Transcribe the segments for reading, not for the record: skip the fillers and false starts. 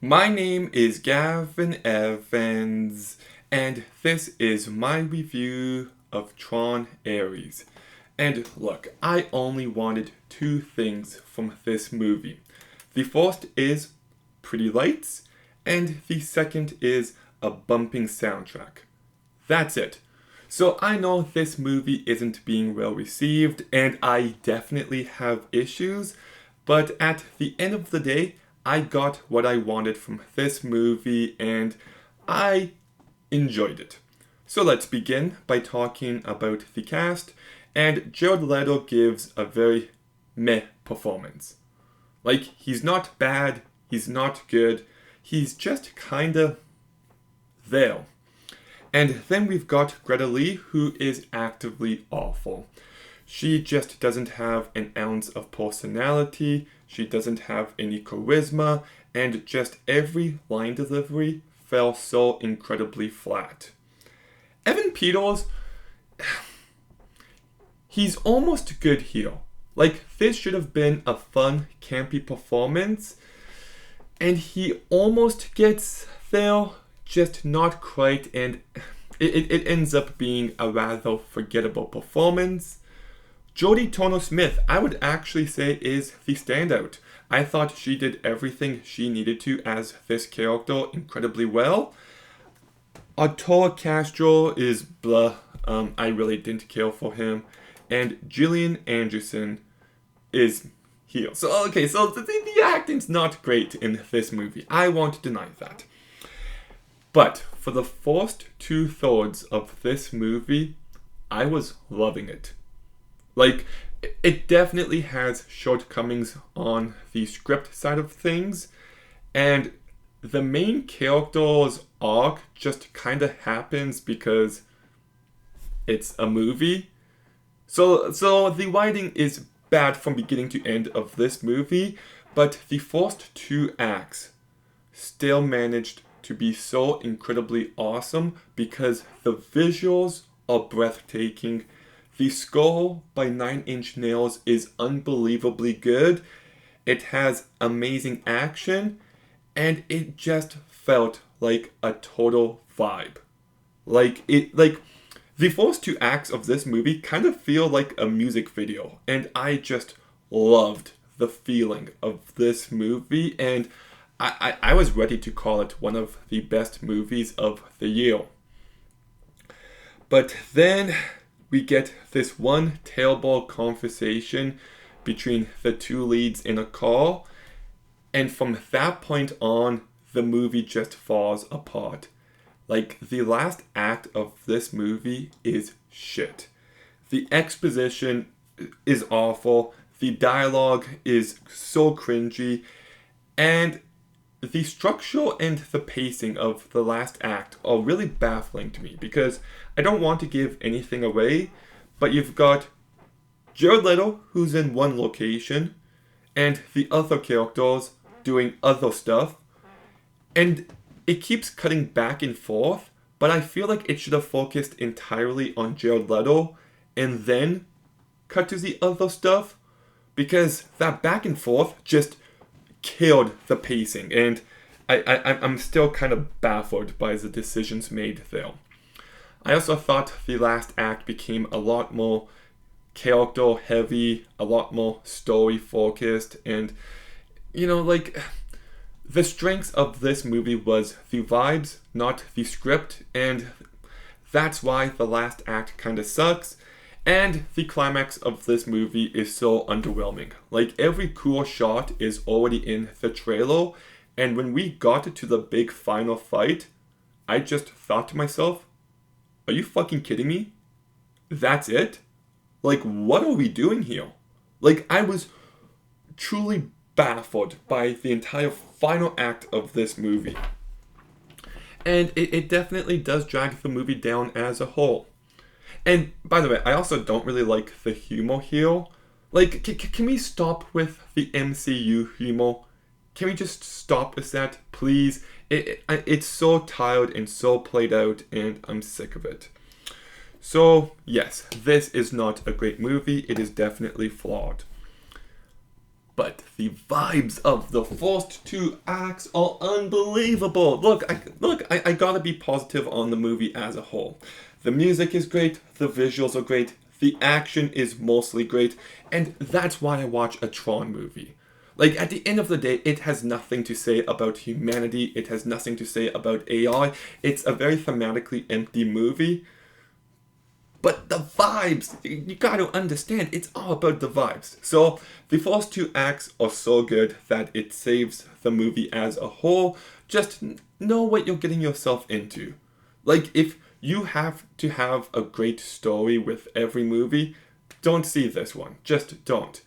My name is Gavin Evans, and this is my review of Tron Ares. And look, I only wanted two things from this movie. The first is pretty lights, and the second is a bumping soundtrack. That's it. So I know this movie isn't being well received, and I definitely have issues, but at the end of the day, I got what I wanted from this movie, and I enjoyed it. So let's begin by talking about the cast, and Jared Leto gives a very meh performance. Like, he's not bad, he's not good, he's just kinda there. And then we've got Greta Lee, who is actively awful. She just doesn't have an ounce of personality, she doesn't have any charisma, and just every line delivery fell so incredibly flat. Evan Peters, he's almost good here. Like, this should have been a fun, campy performance, and he almost gets there, just not quite, and it ends up being a rather forgettable performance. Jodie Turner-Smith, I would actually say, is the standout. I thought she did everything she needed to as this character incredibly well. Arturo Castro is blah. I really didn't care for him. And Gillian Anderson is here. So the acting's not great in this movie. I won't deny that. But for the first 2/3 of this movie, I was loving it. Like, it definitely has shortcomings on the script side of things, and the main character's arc just kind of happens because it's a movie. So the writing is bad from beginning to end of this movie, but the first two acts still managed to be so incredibly awesome because the visuals are breathtaking. The score by 9 Inch Nails is unbelievably good. It has amazing action, and it just felt like a total vibe. Like the first two acts of this movie kind of feel like a music video, and I just loved the feeling of this movie, and I was ready to call it one of the best movies of the year. But then we get this one terrible conversation between the two leads in a car, and from that point on, the movie just falls apart. Like, the last act of this movie is shit. The exposition is awful, the dialogue is so cringy, and the structure and the pacing of the last act are really baffling to me because I don't want to give anything away, but you've got Jared Leto, who's in one location, and the other characters doing other stuff, and it keeps cutting back and forth, but I feel like it should have focused entirely on Jared Leto and then cut to the other stuff, because that back and forth just killed the pacing, and I'm still kind of baffled by the decisions made there. I also thought the last act became a lot more character heavy, a lot more story focused, and the strengths of this movie was the vibes, not the script, and that's why the last act kind of sucks. And the climax of this movie is so underwhelming. Like, every cool shot is already in the trailer, and when we got to the big final fight, I just thought to myself, are you fucking kidding me? That's it? Like, what are we doing here? Like, I was truly baffled by the entire final act of this movie. And it definitely does drag the movie down as a whole. And by the way, I also don't really like the humor here. Like, can we stop with the MCU humor? Can we just stop with that, please? It's so tired and so played out, and I'm sick of it. So, yes, this is not a great movie. It is definitely flawed. But the vibes of the first two acts are unbelievable. Look, I gotta be positive on the movie as a whole. The music is great, the visuals are great, the action is mostly great, and that's why I watch a Tron movie. Like, at the end of the day, it has nothing to say about humanity, it has nothing to say about AI, it's a very thematically empty movie. But the vibes, you gotta understand, it's all about the vibes. So, the first two acts are so good that it saves the movie as a whole. Just know what you're getting yourself into. Like, if you have to have a great story with every movie, don't see this one. Just don't.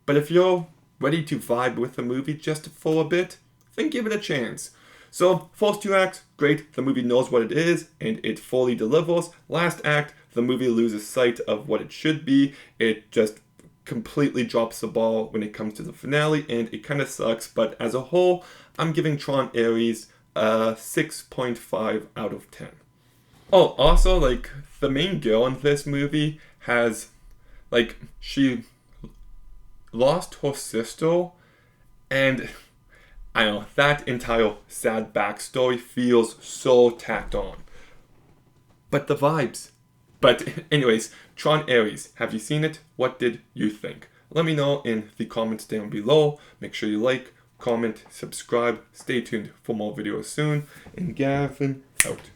But if you're ready to vibe with the movie just for a bit, then give it a chance. So, first two acts, great, the movie knows what it is, and it fully delivers. Last act, the movie loses sight of what it should be. It just completely drops the ball when it comes to the finale, and it kind of sucks, but as a whole, I'm giving Tron Ares a 6.5 out of 10. Oh, also, like, the main girl in this movie has, like, she lost her sister, and I know, that entire sad backstory feels so tacked on. But the vibes. But anyways, Tron Ares, have you seen it? What did you think? Let me know in the comments down below. Make sure you like, comment, subscribe. Stay tuned for more videos soon. And Gavin, out.